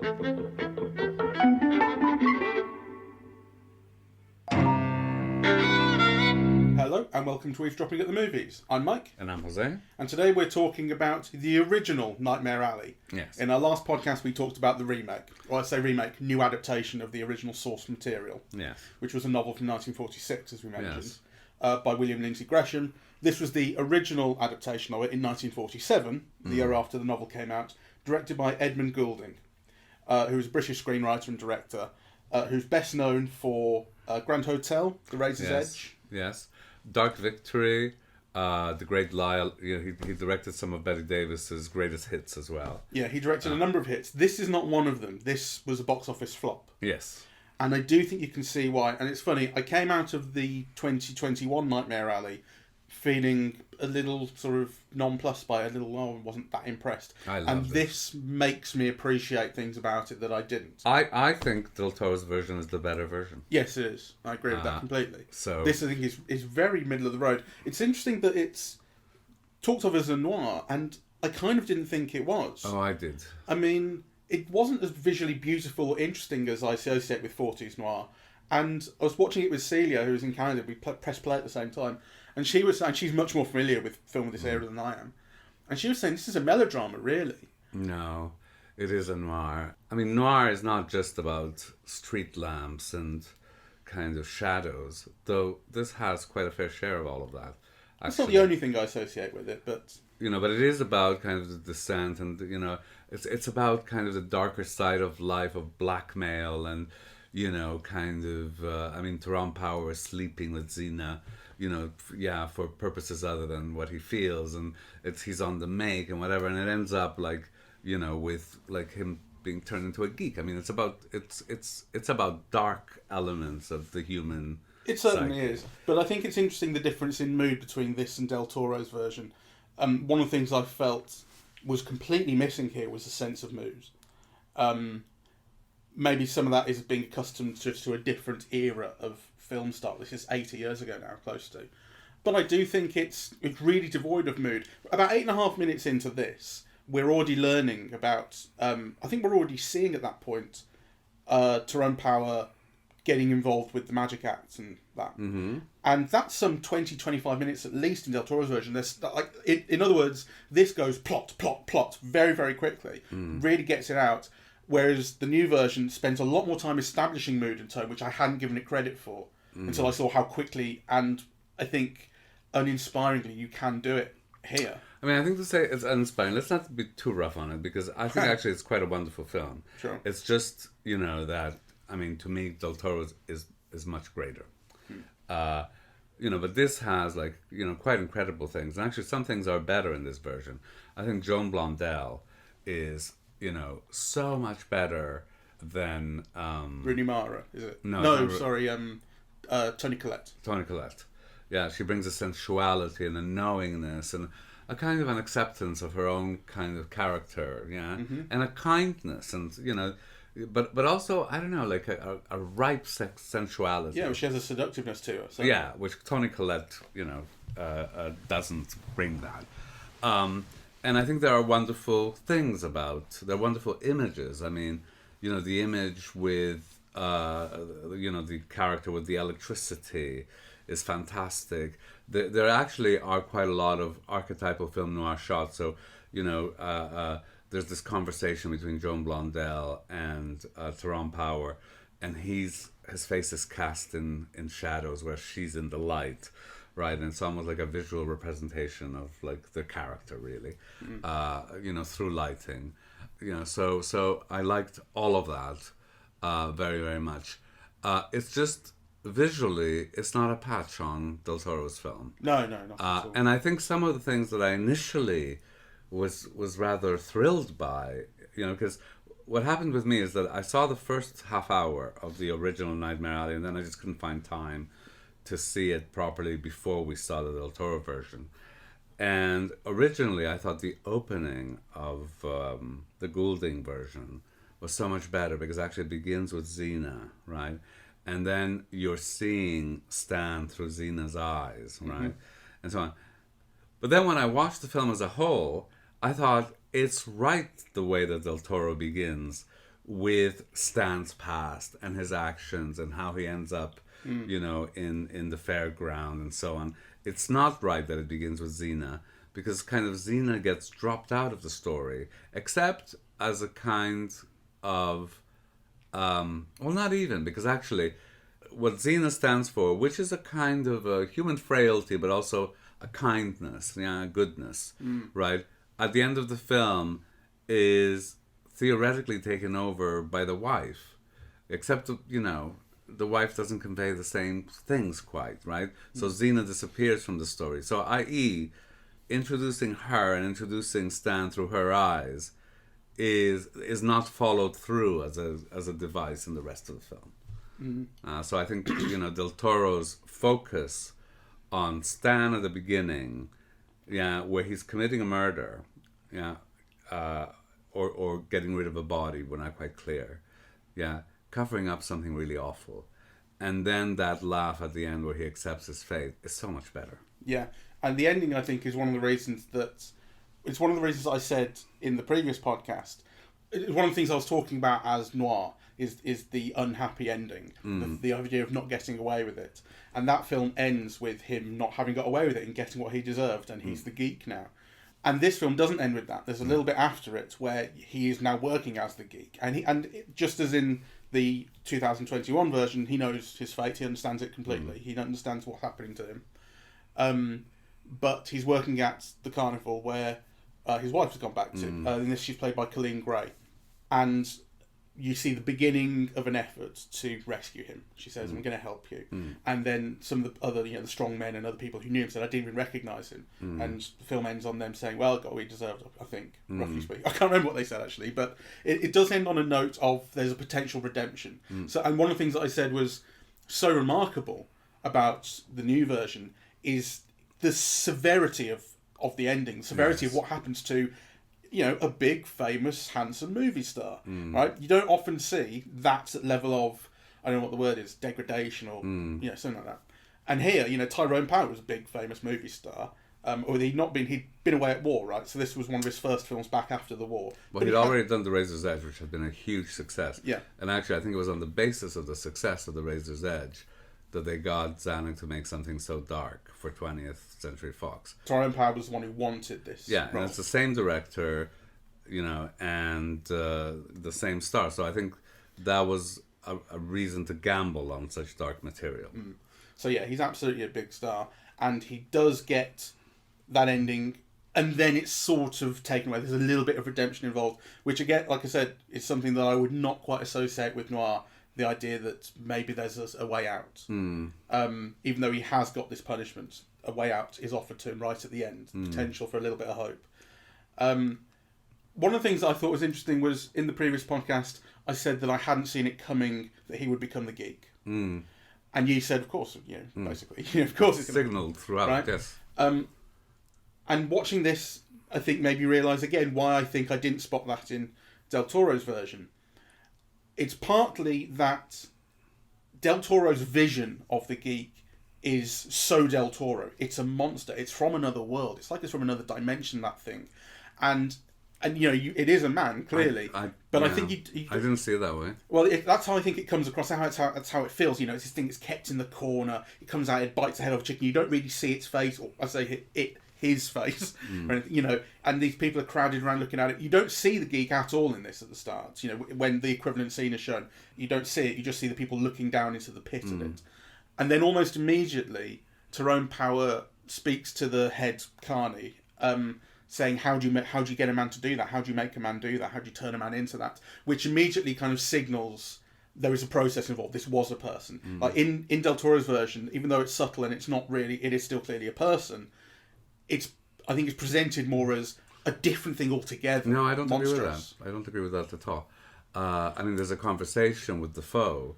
Hello and welcome to Eavesdropping at the Movies. I'm Mike. And I'm Jose. And today we're talking about the original Nightmare Alley. Yes. In our last podcast we talked about the remake, or I say remake, new adaptation of the original source material. Yes. Which was a novel from 1946, as we mentioned, yes. By William Lindsay Gresham. This was the original adaptation of it in 1947, the year after the novel came out, directed by Edmund Goulding, who was a British screenwriter and director, who's best known for Grand Hotel, The Razor's Edge. Yes. Dark Victory, The Great Lie. He directed some of Bette Davis's greatest hits as well. Yeah, he directed a number of hits. This is not one of them. This was a box office flop. Yes. And I do think you can see why. And it's funny, I came out of the 2021 Nightmare Alley feeling a little sort of nonplussed by it, I wasn't that impressed. And this makes me appreciate things about it that I didn't. I think Del Toro's version is the better version. Yes, it is. I agree with that completely. So this, I think, is very middle of the road. It's interesting that it's talked of as a noir, and I kind of didn't think it was. Oh, I did. I mean, it wasn't as visually beautiful or interesting as I associate with 40s noir. And I was watching it with Celia, who was in Canada. We pressed play at the same time. And she was saying, she's much more familiar with film of this era than I am. And she was saying, this is a melodrama, really. No, it is a noir. I mean, noir is not just about street lamps and kind of shadows, though this has quite a fair share of all of that. Actually. It's not the only thing I associate with it, but... But it is about kind of the descent and, it's about kind of the darker side of life, of blackmail and, kind of, Tyrone Power is sleeping with Xena, for purposes other than what he feels, and he's on the make and whatever, and it ends up with him being turned into a geek. I mean, it's about dark elements of the human. It certainly psyche. is, but I think it's interesting the difference in mood between this and Del Toro's version. One of the things I felt was completely missing here was a sense of mood. Maybe some of that is being accustomed to a different era of film style. This is 80 years ago now, close to. But I do think it's really devoid of mood. About 8.5 minutes into this, we're already learning about... I think we're already seeing at that point Tyrone Power getting involved with the magic acts and that. Mm-hmm. And that's some 20-25 minutes at least in Del Toro's version. There's in other words, this goes plot very, very quickly. Really gets it out. Whereas the new version spends a lot more time establishing mood and tone, which I hadn't given it credit for until I saw how quickly and I think uninspiringly you can do it here. I mean, I think to say it's uninspiring, let's not be too rough on it, because I think actually it's quite a wonderful film. Sure. It's just, that, to me, Del Toro is much greater. But this has, quite incredible things. And actually, some things are better in this version. I think Joan Blondell is, so much better than... Rooney Mara, is it? No, sorry, Toni Collette. Toni Collette. Yeah, she brings a sensuality and a knowingness and a kind of an acceptance of her own kind of character, and a kindness and, but also, I don't know, like a ripe sensuality. Yeah, well, she has a seductiveness to her. So. Yeah, which Toni Collette, doesn't bring that. And I think there are wonderful things there are wonderful images. I mean, the image with, the character with the electricity is fantastic. There actually are quite a lot of archetypal film noir shots. So, there's this conversation between Joan Blondell and Tyrone Power, and his face is cast in shadows where she's in the light, right? And it's almost like a visual representation of like the character, really, through lighting. So I liked all of that very, very much. It's just visually, it's not a patch on Del Toro's film. No, not at all. And I think some of the things that I initially was rather thrilled by, because what happened with me is that I saw the first half hour of the original Nightmare Alley, and then I just couldn't find time to see it properly before we saw the Del Toro version. And originally, I thought the opening of the Goulding version was so much better because actually it begins with Xena, right? And then you're seeing Stan through Xena's eyes, right? And so on. But then when I watched the film as a whole, I thought it's right the way that Del Toro begins with Stan's past and his actions and how he ends up, you know, in the fairground and so on. It's not right that it begins with Xena, because kind of Xena gets dropped out of the story, except as a kind of, well, not even, because actually what Xena stands for, which is a kind of a human frailty, but also a kindness, yeah, a goodness, right? At the end of the film is theoretically taken over by the wife, except, you know, the wife doesn't convey the same things quite, right? So Xena disappears from the story. So, i.e., introducing her and introducing Stan through her eyes is not followed through as a device in the rest of the film. So I think, you know, Del Toro's focus on Stan at the beginning, yeah, where he's committing a murder, yeah, or getting rid of a body, we're not quite clear, yeah, covering up something really awful, and then that laugh at the end where he accepts his fate is so much better. Yeah, and the ending, I think, is one of the reasons I said in the previous podcast. It's one of the things I was talking about as noir is the unhappy ending, the idea of not getting away with it, and that film ends with him not having got away with it and getting what he deserved, and he's the geek now. And this film doesn't end with that. There's a little bit after it where he is now working as the geek, just as in the 2021 version, he knows his fate. He understands it completely. He understands what's happening to him. But he's working at the carnival where his wife has gone back to. In this, she's played by Colleen Gray, and you see the beginning of an effort to rescue him. She says, "I'm going to help you." And then some of the other, the strong men and other people who knew him said, "I didn't even recognise him." And the film ends on them saying, "Well, got what he deserved," I think, roughly speaking. I can't remember what they said actually, but it does end on a note of there's a potential redemption. So, and one of the things that I said was so remarkable about the new version is the severity of the ending, severity of what happens to, a big, famous, handsome movie star, right? You don't often see that level of, I don't know what the word is, degradation or, something like that. And here, Tyrone Power was a big, famous movie star, he'd been away at war, right? So this was one of his first films back after the war. Well, he'd already done The Razor's Edge, which had been a huge success. Yeah. And actually, I think it was on the basis of the success of The Razor's Edge that they got Zanuck to make something so dark for 20th Century Fox. Tyrone Power was the one who wanted this. Yeah, and it's the same director, and the same star. So I think that was a reason to gamble on such dark material. So yeah, he's absolutely a big star, and he does get that ending, and then it's sort of taken away. There's a little bit of redemption involved, which again, like I said, is something that I would not quite associate with noir. The idea that maybe there's a way out. Even though he has got this punishment, a way out is offered to him right at the end. Potential for a little bit of hope. One of the things that I thought was interesting was, in the previous podcast, I said that I hadn't seen it coming that he would become the geek. And you said, of course, basically. Of course it's signalled throughout, right? Yes. And watching this, I think made me realise again why I think I didn't spot that in Del Toro's version. It's partly that Del Toro's vision of the geek is so Del Toro. It's a monster. It's from another world. It's like it's from another dimension, that thing. And it is a man, clearly. I think I didn't see it that way. Well, that's how I think it comes across. That's how it feels. It's this thing that's kept in the corner. It comes out, it bites the head off a chicken. You don't really see its face, or I say his face, or anything, and these people are crowded around looking at it. You don't see the geek at all in this at the start. When the equivalent scene is shown, you don't see it. You just see the people looking down into the pit of it. And then almost immediately, Tyrone Power speaks to the head carny, saying, how do you get a man to do that? How do you make a man do that? How do you turn a man into that? Which immediately kind of signals there is a process involved. This was a person. Like in Del Toro's version, even though it's subtle and it's not really, it is still clearly a person. I think it's presented more as a different thing altogether. No, I don't agree with that. I don't agree with that at all. There's a conversation with Defoe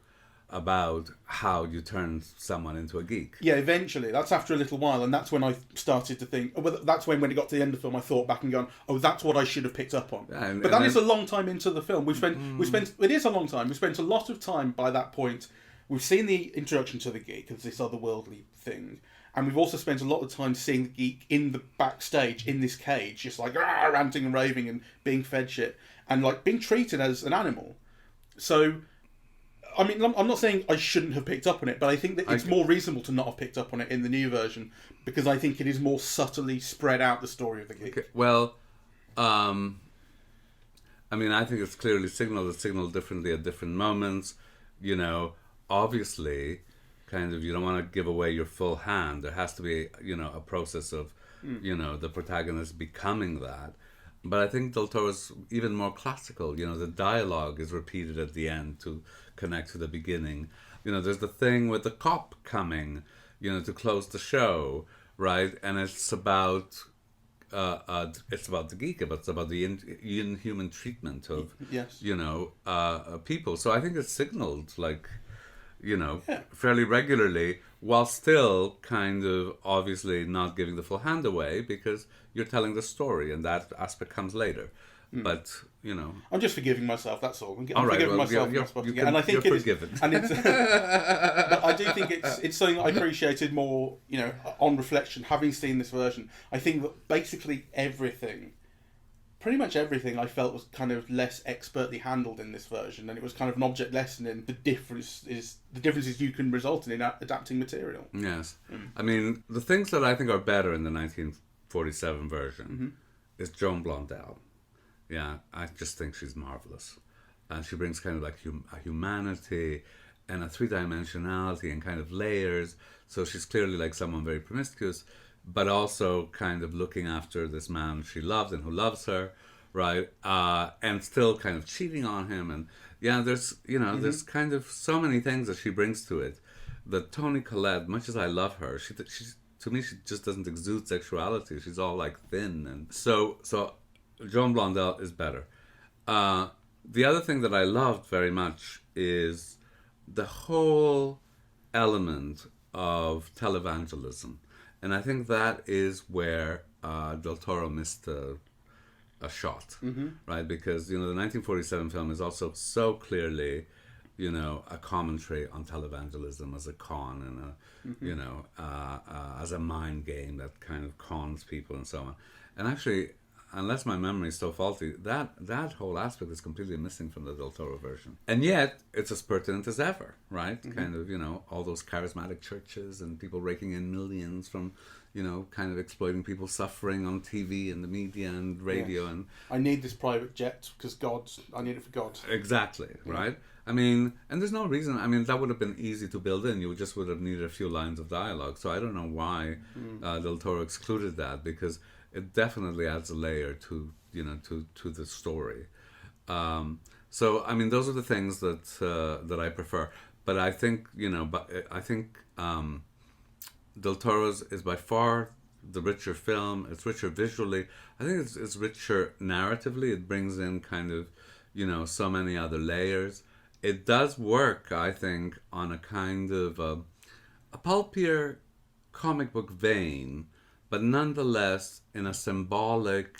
about how you turn someone into a geek. Yeah, eventually. That's after a little while, and that's when I started to think. Well, that's when it got to the end of the film, I thought back and gone, "Oh, that's what I should have picked up on." Yeah, but that is a long time into the film. We spent. It is a long time. We spent a lot of time by that point. We've seen the introduction to the geek as this otherworldly thing. And we've also spent a lot of time seeing the geek in the backstage, in this cage, just like ranting and raving and being fed shit. And like being treated as an animal. So, I mean, I'm not saying I shouldn't have picked up on it, but I think that it's more reasonable to not have picked up on it in the new version, because I think it is more subtly spread out the story of the geek. Okay, well, I mean, I think it's clearly signaled. It's signaled differently at different moments. You know, obviously, kind of, you don't want to give away your full hand. There has to be, you know, a process of, you know, the protagonist becoming that. But I think Del Toro's even more classical. You know, the dialogue is repeated at the end to connect to the beginning. You know, there's the thing with the cop coming, you know, to close the show, right? And it's about the geek, but it's about the inhuman treatment of, you know, people. So I think it's signaled, like, you know, fairly regularly, while still kind of obviously not giving the full hand away, because you're telling the story, and that aspect comes later. But, you know, I'm just forgiving myself. That's all. I'm all right, forgiving well, myself, and I think you're it is, forgiven. and it's. But I do think it's something that I appreciated more. You know, on reflection, having seen this version, I think that basically everything, pretty much everything, I felt was kind of less expertly handled in this version, and it was kind of an object lesson in the differences you can result in adapting material. Yes, I mean, the things that I think are better in the 1947 version is Joan Blondell. Yeah, I just think she's marvelous, and she brings kind of like a humanity and a three-dimensionality and kind of layers. So she's clearly like someone very promiscuous, but also kind of looking after this man she loves and who loves her, right? And still kind of cheating on him. And yeah, there's, you know, there's kind of so many things that she brings to it. That Toni Collette, much as I love her, she's to me, she just doesn't exude sexuality. She's all like thin. And so Joan Blondell is better. The other thing that I loved very much is the whole element of televangelism. And I think that is where Del Toro missed a shot, right? Because, you know, the 1947 film is also so clearly, you know, a commentary on televangelism as a con and you know, as a mind game that kind of cons people and so on. And actually, unless my memory is so faulty, that whole aspect is completely missing from the Del Toro version. And yet, it's as pertinent as ever, right? Kind of, you know, all those charismatic churches and people raking in millions from, you know, kind of exploiting people's suffering on TV and the media and radio. And I need this private jet because I need it for God. Exactly, right? I mean, and there's no reason, I mean, that would have been easy to build in. You just would have needed a few lines of dialogue. So I don't know why Del Toro excluded that, because it definitely adds a layer to, you know, to the story. So I mean, those are the things that I prefer. But I think, you know, Del Toro's is by far the richer film. It's richer visually. I think it's richer narratively. It brings in kind of, you know, so many other layers. It does work, I think, on a kind of a pulpier comic book vein, but nonetheless in a symbolic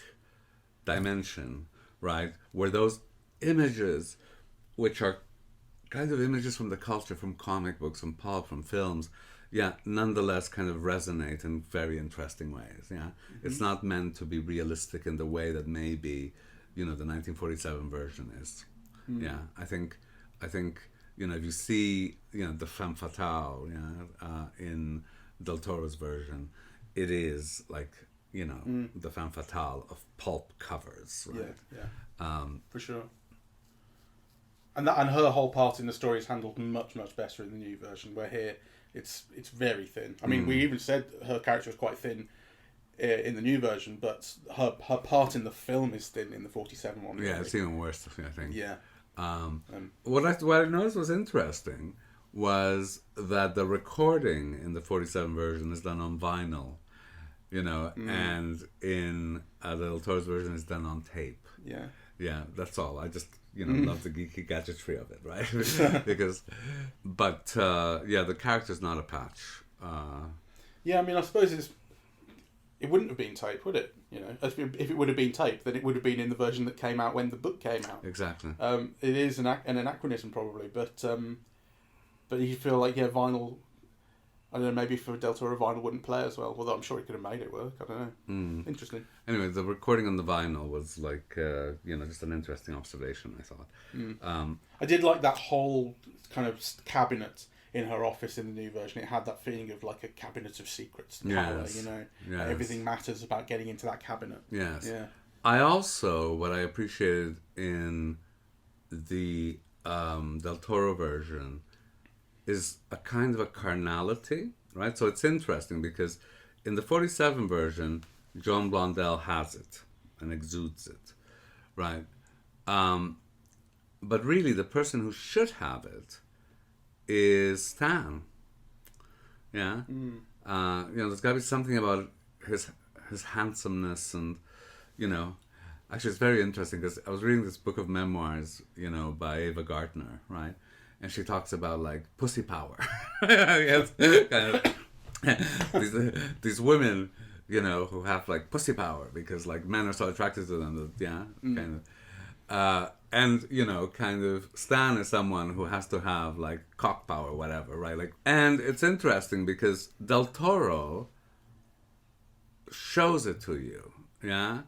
dimension, right? Where those images, which are kind of images from the culture, from comic books, from pulp, from films, nonetheless kind of resonate in very interesting ways, It's not meant to be realistic in the way that maybe, you know, the 1947 version is. I think, you know, if you see, you know, the femme fatale, in Del Toro's version, it is like, you know, the femme fatale of pulp covers, right? For sure. And her whole part in the story is handled much, much better in the new version, where here it's very thin. I mean, we even said her character was quite thin in the new version, but her part in the film is thin in the 47 one. Yeah, it's even worse, I think. Yeah. What I noticed was interesting was that the recording in the 47 version is done on vinyl, you know, and in Del Toro's version is done on tape. Yeah, that's all. I just, you know, love the geeky gadgetry of it, right? The character's not a patch. I mean, I suppose it wouldn't have been tape, would it? You know, if it would have been tape, then it would have been in the version that came out when the book came out. Exactly. It is an anachronism probably, but you feel like vinyl. I don't know, maybe for Del Toro vinyl wouldn't play as well, although I'm sure he could have made it work. I don't know. Interesting. Anyway, the recording on the vinyl was like, just an interesting observation, I thought. I did like that whole kind of cabinet in her office in the new version. It had that feeling of like a cabinet of secrets, power, Yes. Yes. Everything matters about getting into that cabinet. Yes. Yeah. I also, what I appreciated in the Del Toro version is a kind of a carnality, right? So it's interesting because in the 47 version, Joan Blondell has it and exudes it, right? But really, the person who should have it is Stan. Yeah, there's got to be something about his handsomeness, and actually, it's very interesting because I was reading this book of memoirs, by Ava Gardner, right? And she talks about like pussy power. Yes, kind of these women, who have like pussy power because like men are so attracted to them that kind of. And kind of Stan is someone who has to have like cock power, whatever, right? Like, and it's interesting because Del Toro shows it to you, yeah,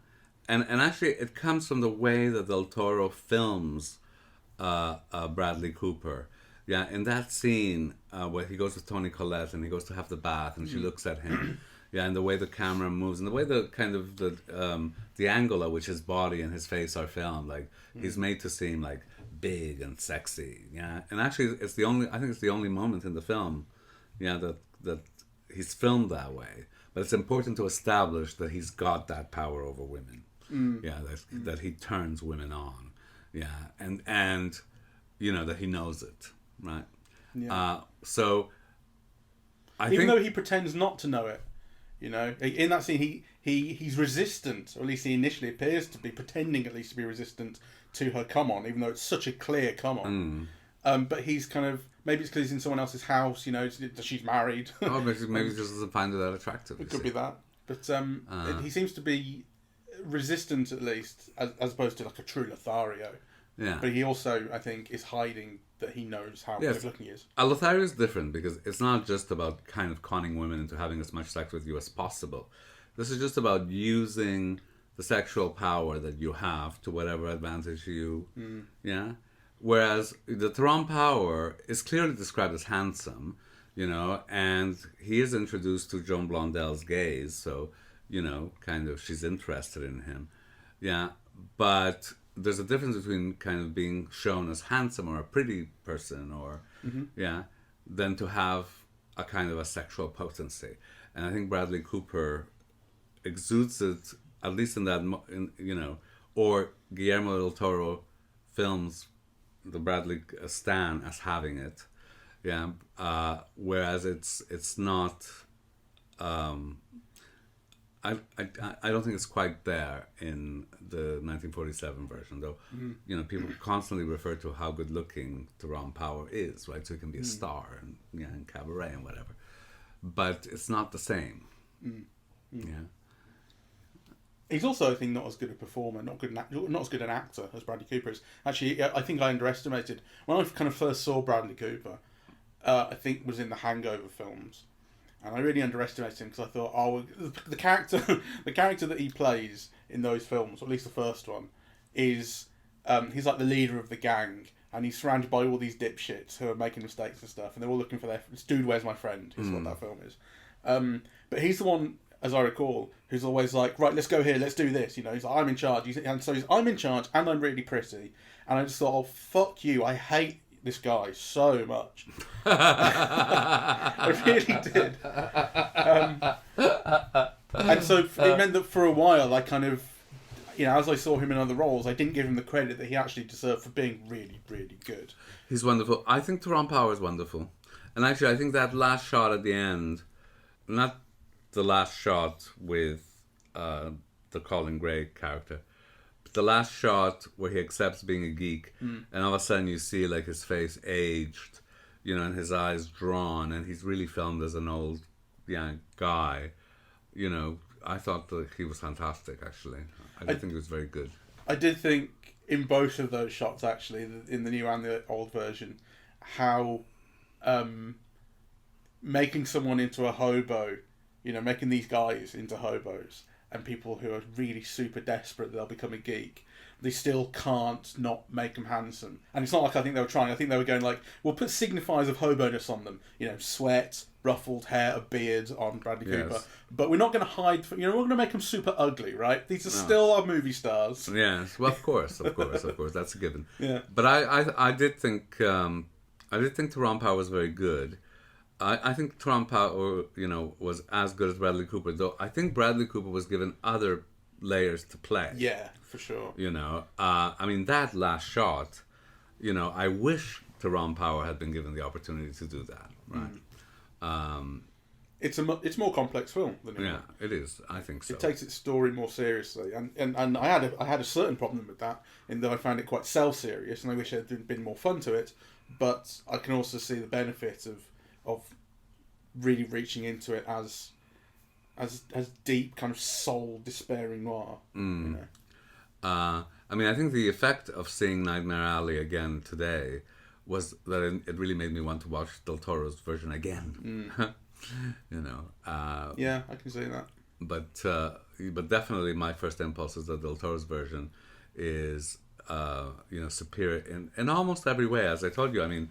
and actually it comes from the way that Del Toro films Bradley Cooper, yeah. In that scene where he goes with Toni Collette and he goes to have the bath and she looks at him. Yeah, and the way the camera moves, and the way the kind of the angle at which his body and his face are filmed, like he's made to seem like big and sexy. Yeah, and actually, I think it's the only moment in the film, that he's filmed that way. But it's important to establish that he's got that power over women. Yeah, that he turns women on. Yeah, and that he knows it, right? Yeah. So I Even think, though he pretends not to know it. In that scene, he's resistant, or at least he initially appears to be, pretending at least to be resistant to her come on, even though it's such a clear come on. But he's kind of, maybe it's because he's in someone else's house, she's married. Oh, maybe he just doesn't find her that attractive. It could be that. But he seems to be resistant, at least, as opposed to like a true Lothario. Yeah. But he also, I think, is hiding that he knows how good looking he is. A Lothario is different because it's not just about kind of conning women into having as much sex with you as possible. This is just about using the sexual power that you have to whatever advantage you... Yeah? Whereas the Tyrone power is clearly described as handsome, and he is introduced to Joan Blondell's gaze, so, kind of she's interested in him. Yeah, but there's a difference between kind of being shown as handsome or a pretty person or, than to have a kind of a sexual potency. And I think Bradley Cooper exudes it, at least in that, or Guillermo del Toro films the Bradley Stan as having it. Yeah. Whereas it's not, I don't think it's quite there in the 1947 version, though. People constantly refer to how good looking Tyrone Power is, right? So he can be a star and in cabaret and whatever, but it's not the same. Yeah. He's also, I think, not as good a performer, not as good an actor as Bradley Cooper is. Actually, I think I underestimated when I kind of first saw Bradley Cooper. I think was in the Hangover films. And I really underestimated him because I thought, the character that he plays in those films, or at least the first one, is he's like the leader of the gang, and he's surrounded by all these dipshits who are making mistakes and stuff, and they're all looking for this dude. Where's my friend? Is what that film is. But he's the one, as I recall, who's always like, right, let's go here, let's do this. He's like, I'm in charge, I'm in charge, and I'm really pretty. And I just thought, oh fuck you, I hate this guy so much. I really did. And so it meant that for a while I kind of, as I saw him in other roles, I didn't give him the credit that he actually deserved for being really, really good. He's wonderful. I think Tyrone Power is wonderful. And actually I think that last shot at the end, not the last shot with the Colin Gray character, the last shot where he accepts being a geek, and all of a sudden you see like his face aged, and his eyes drawn, and he's really filmed as an old guy. I thought that he was fantastic, actually. I think he was very good. I did think in both of those shots, actually, in the new and the old version, how making someone into a hobo, making these guys into hobos, and people who are really super desperate that they'll become a geek, they still can't not make them handsome. And it's not like I think they were trying. I think they were going like, we'll put signifiers of hobo-ness on them. Sweat, ruffled hair, a beard on Bradley Cooper. But we're not going to hide... we're going to make them super ugly, right? These are still our movie stars. Yes, well, of course. That's a given. Yeah. But I did think... I did think Tyrone Power was very good. I think Tyrone Power, was as good as Bradley Cooper, though I think Bradley Cooper was given other layers to play. Yeah, for sure. I mean, that last shot, I wish Tyrone Power had been given the opportunity to do that, right? It's more complex film than it is. I think so. It takes its story more seriously, and I had a certain problem with that, in that I found it quite self-serious, and I wish there had been more fun to it. But I can also see the benefit of really reaching into it as deep, kind of soul despairing noir. I mean, I think the effect of seeing Nightmare Alley again today was that it really made me want to watch Del Toro's version again. Yeah, I can see that. But definitely my first impulse is that Del Toro's version is superior in almost every way. As I told you, I mean,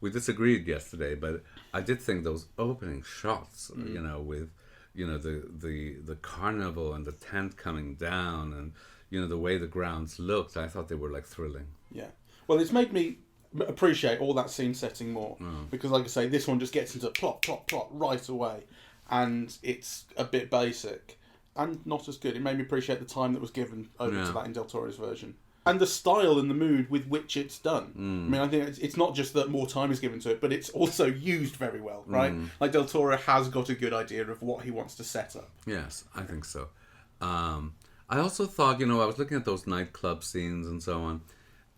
we disagreed yesterday, but I did think those opening shots, with the carnival and the tent coming down, and the way the grounds looked, I thought they were like thrilling. Yeah, well, it's made me appreciate all that scene setting more, because, like I say, this one just gets into plot right away, and it's a bit basic and not as good. It made me appreciate the time that was given over to that in Del Toro's version. And the style and the mood with which it's done. I mean, I think it's not just that more time is given to it, but it's also used very well, right? Like, Del Toro has got a good idea of what he wants to set up. Yes, I think so. I also thought, I was looking at those nightclub scenes and so on,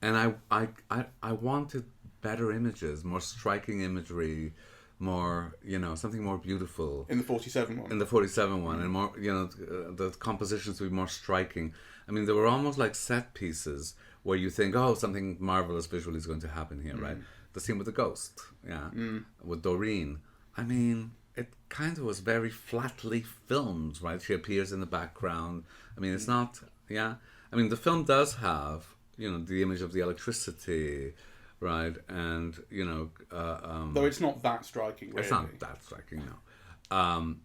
and I wanted better images, more striking imagery, more, something more beautiful. In the 47 one. In the 47 one, and more, the compositions to be more striking. I mean, they were almost like set pieces where you think, oh, something marvelous visually is going to happen here, right? The scene with the ghost, with Doreen. I mean, it kind of was very flatly filmed, right? She appears in the background. I mean, it's not, I mean, the film does have, the image of the electricity, right? And, though it's not that striking, really. It's not that striking, no.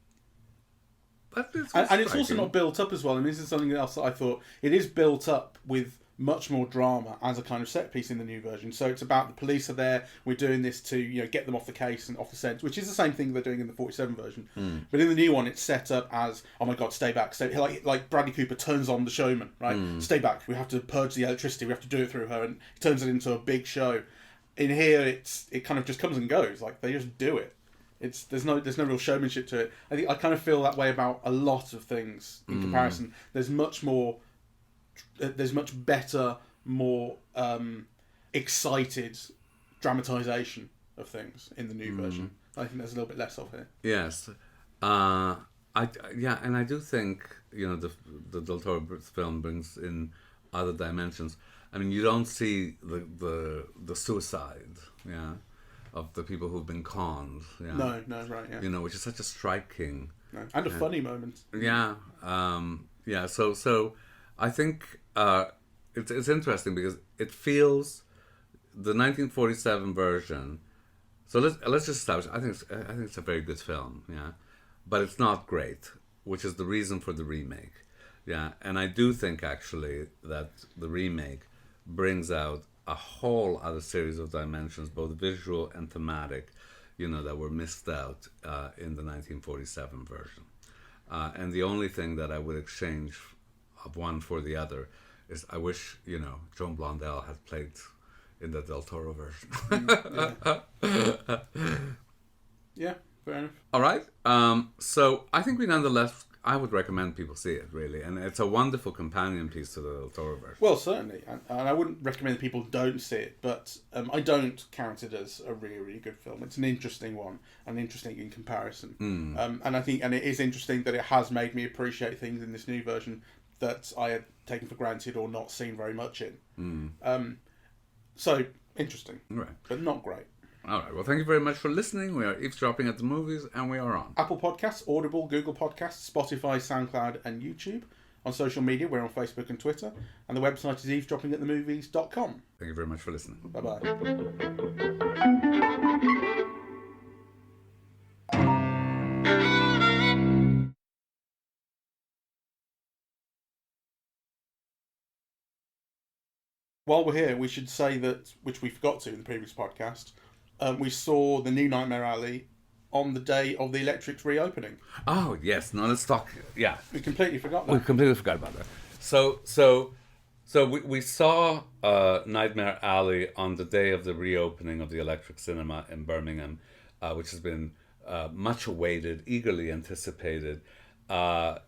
But and it's also not built up as well. I mean, this is something else that I thought. It is built up with much more drama as a kind of set piece in the new version. So it's about the police are there. We're doing this to get them off the case and off the scent, which is the same thing they're doing in the 47 version. But in the new one, it's set up as, oh my god, stay back, stay, like Bradley Cooper turns on the showman, right? Stay back. We have to purge the electricity. We have to do it through her, and he turns it into a big show. In here, it kind of just comes and goes. Like, they just do it. There's no real showmanship to it. I kind of feel that way about a lot of things in comparison. There's much better, more excited dramatisation of things in the new version. I think there's a little bit less of it. Yes, and I do think the Del Toro film brings in other dimensions. I mean, you don't see the suicide, of the people who've been conned. Yeah. No, right, yeah. Which is such a striking... No. And a funny moment. Yeah. So I think it's interesting because it feels... The 1947 version... So let's just establish... I think it's a very good film, yeah. But it's not great, which is the reason for the remake. Yeah, and I do think, actually, that the remake brings out a whole other series of dimensions, both visual and thematic, that were missed out in the 1947 version. And the only thing that I would exchange of one for the other is I wish, Joan Blondell had played in the Del Toro version. Yeah, fair enough. All right. So I think we nonetheless... I would recommend people see it, really. And it's a wonderful companion piece to the Del Toro version. Well, certainly. And I wouldn't recommend people don't see it, but I don't count it as a really, really good film. It's an interesting one, and interesting in comparison. And I think, and it is interesting that it has made me appreciate things in this new version that I had taken for granted or not seen very much in. So, interesting. Right. But not great. All right. Well, thank you very much for listening. We are Eavesdropping at the Movies, and we are on Apple Podcasts, Audible, Google Podcasts, Spotify, SoundCloud, and YouTube. On social media, we're on Facebook and Twitter. And the website is eavesdroppingatthemovies.com. Thank you very much for listening. Bye-bye. While we're here, we should say that, which we forgot to in the previous podcast, we saw the new Nightmare Alley on the day of the Electric's reopening. Oh, yes. Now let's talk. Yeah. We completely forgot that. We completely forgot about that. So we saw Nightmare Alley on the day of the reopening of the Electric Cinema in Birmingham, which has been much awaited, eagerly anticipated.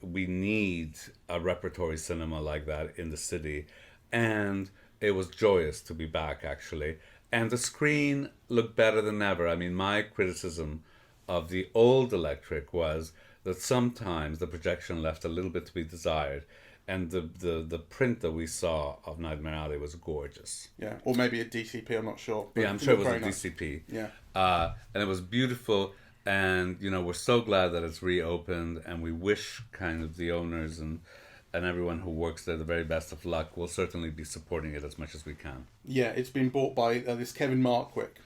We need a repertory cinema like that in the city. And it was joyous to be back, actually. And the screen looked better than ever. I mean, my criticism of the old Electric was that sometimes the projection left a little bit to be desired. And the print that we saw of Nightmare Alley was gorgeous. Yeah, or maybe a DCP, I'm not sure. Yeah, I'm sure it was a nice. DCP. Yeah. And it was beautiful. And, we're so glad that it's reopened. And we wish kind of the owners and everyone who works there the very best of luck. We'll certainly be supporting it as much as we can. Yeah, it's been bought by this Kevin Markwick,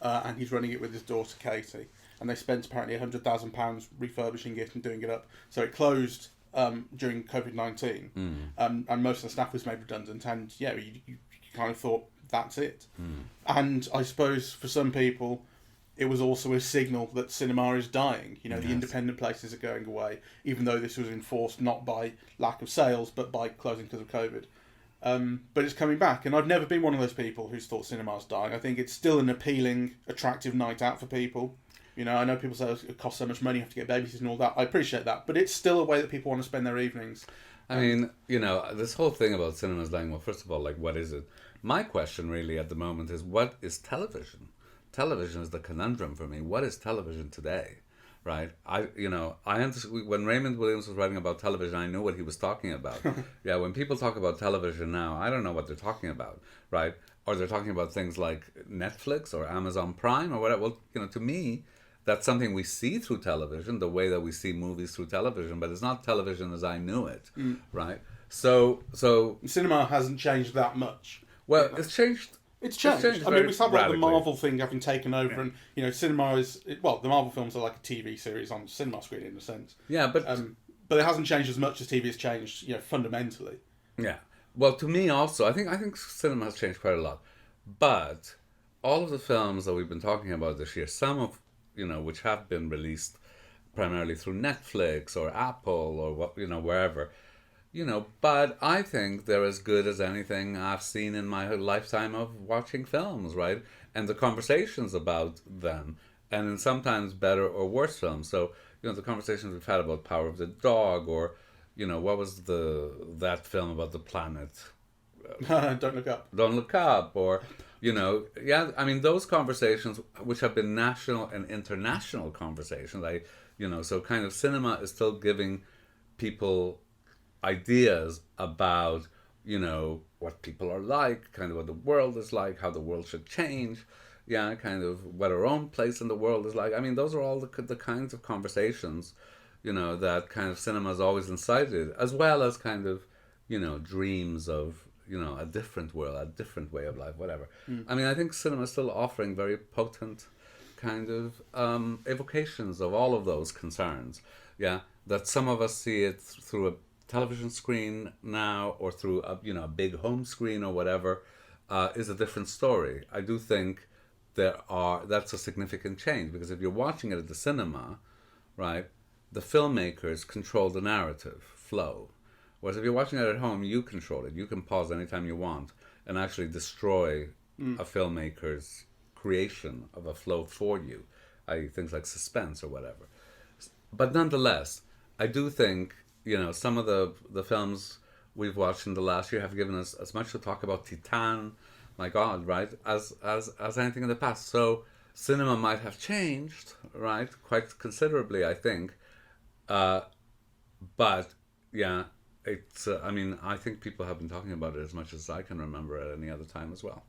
and he's running it with his daughter Katie. And they spent apparently £100,000 refurbishing it and doing it up. So it closed during COVID-19, and most of the staff was made redundant. And yeah, you kind of thought that's it. And I suppose for some people, it was also a signal that cinema is dying. The independent places are going away, even though this was enforced not by lack of sales, but by closing because of COVID. But it's coming back, and I've never been one of those people who's thought cinema's dying. I think it's still an appealing, attractive night out for people. I know people say it costs so much money, you have to get babysitters and all that. I appreciate that, but it's still a way that people want to spend their evenings. I mean, this whole thing about cinemas dying, well, first of all, what is it? My question really at the moment is, what is television? Television is the conundrum for me. What is television today, right? I understand, when Raymond Williams was writing about television, I knew what he was talking about. Yeah, when people talk about television now, I don't know what they're talking about, right? Or they're talking about things like Netflix or Amazon Prime or whatever. Well, to me, that's something we see through television, the way that we see movies through television, but it's not television as I knew it, right? So cinema hasn't changed that much. Well, it's changed. It's changed. I mean, we have the Marvel thing having taken over, and cinema is the Marvel films are like a TV series on cinema screen in a sense. Yeah, but it hasn't changed as much as TV has changed, fundamentally. Yeah. Well, to me also, I think cinema has changed quite a lot, but all of the films that we've been talking about this year, some of which have been released primarily through Netflix or Apple or wherever. But I think they're as good as anything I've seen in my lifetime of watching films, right? And the conversations about them, and in sometimes better or worse films. So, the conversations we've had about Power of the Dog, or, what was that film about the planet? Don't Look Up. Don't Look Up, or, I mean, those conversations, which have been national and international conversations, so kind of cinema is still giving people ideas about, what people are like, kind of what the world is like, how the world should change, kind of what our own place in the world is like. I mean, those are all the kinds of conversations, that kind of cinema has always incited, as well as kind of, dreams of, a different world, a different way of life, whatever. I mean, I think cinema is still offering very potent kind of evocations of all of those concerns. Yeah, that some of us see it through a television screen now, or through a big home screen or whatever, is a different story. I do think that's a significant change, because if you're watching it at the cinema, right, the filmmakers control the narrative flow. Whereas if you're watching it at home, you control it. You can pause anytime you want and actually destroy a filmmaker's creation of a flow for you, i.e. things like suspense or whatever. But nonetheless, I do think, some of the films we've watched in the last year have given us as much to talk about. Titan, my God, right, as anything in the past. So cinema might have changed, right, quite considerably, I think. But yeah, it's. I mean, I think people have been talking about it as much as I can remember at any other time as well.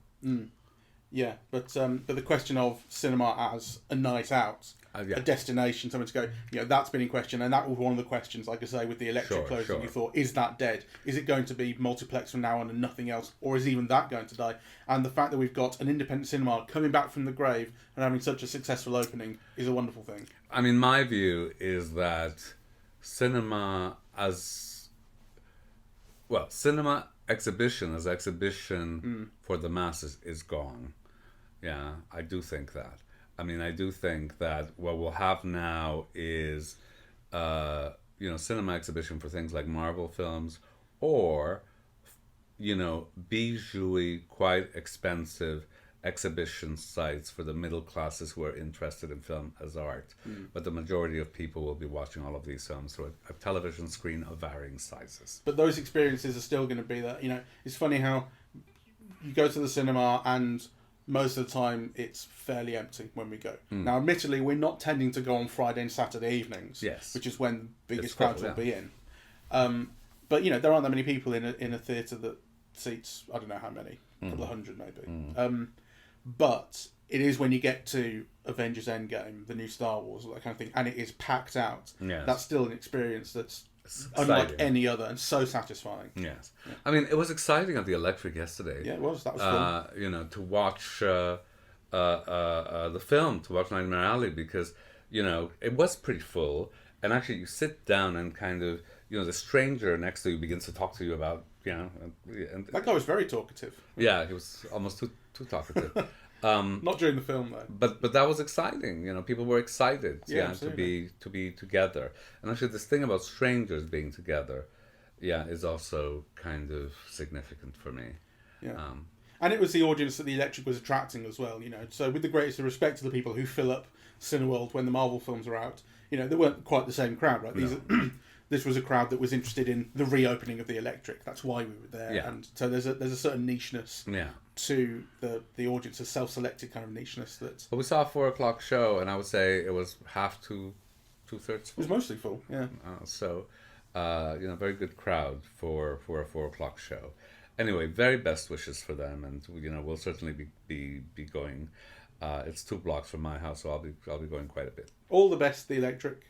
Yeah, but the question of cinema as a night out, Yeah. a destination, something to go, that's been in question, and that was one of the questions, like I say, with the electric closing. Sure. You thought, is that dead? Is it going to be multiplex from now on and nothing else, or is even that going to die? And the fact that we've got an independent cinema coming back from the grave and having such a successful opening is a wonderful thing. I mean, my view is that cinema exhibition as exhibition for the masses is gone. Yeah, I do think that. I mean, I do think that what we'll have now is, cinema exhibition for things like Marvel films or, bijou-y, quite expensive exhibition sites for the middle classes who are interested in film as art. But the majority of people will be watching all of these films through a television screen of varying sizes. But those experiences are still going to be there. It's funny how you go to the cinema and most of the time it's fairly empty when we go. Now, admittedly, we're not tending to go on Friday and Saturday evenings, yes, which is when the biggest crowds will be in. But there aren't that many people in a theatre that seats, I don't know how many, a couple of hundred maybe. But it is when you get to Avengers Endgame, the new Star Wars, that kind of thing, and it is packed out. Yes. That's still an experience that's unlike any other and so satisfying. Yes. Yeah. I mean, it was exciting at the Electric yesterday. Yeah, it was. That was fun. To watch the film, to watch Nightmare Alley, because, it was pretty full. And actually, you sit down and kind of, the stranger next to you begins to talk to you about, and that guy was very talkative. Yeah, he was almost too talkative. Not during the film though. But that was exciting. People were excited. To be together. And actually, this thing about strangers being together, is also kind of significant for me. Yeah. And it was the audience that the Electric was attracting as well. So with the greatest of respect to the people who fill up Cineworld when the Marvel films are out, they weren't quite the same crowd, right? No. This was a crowd that was interested in the reopening of the Electric. That's why we were there. Yeah. And so there's a certain nicheness to the audience, a self-selected kind of nicheness. Well, we saw a 4:00 show, and I would say it was half to 2/3 full. It was mostly full, yeah. Very good crowd for a 4:00 show. Anyway, very best wishes for them, and we'll certainly be going. It's 2 blocks from my house, so I'll be going quite a bit. All the best, the Electric.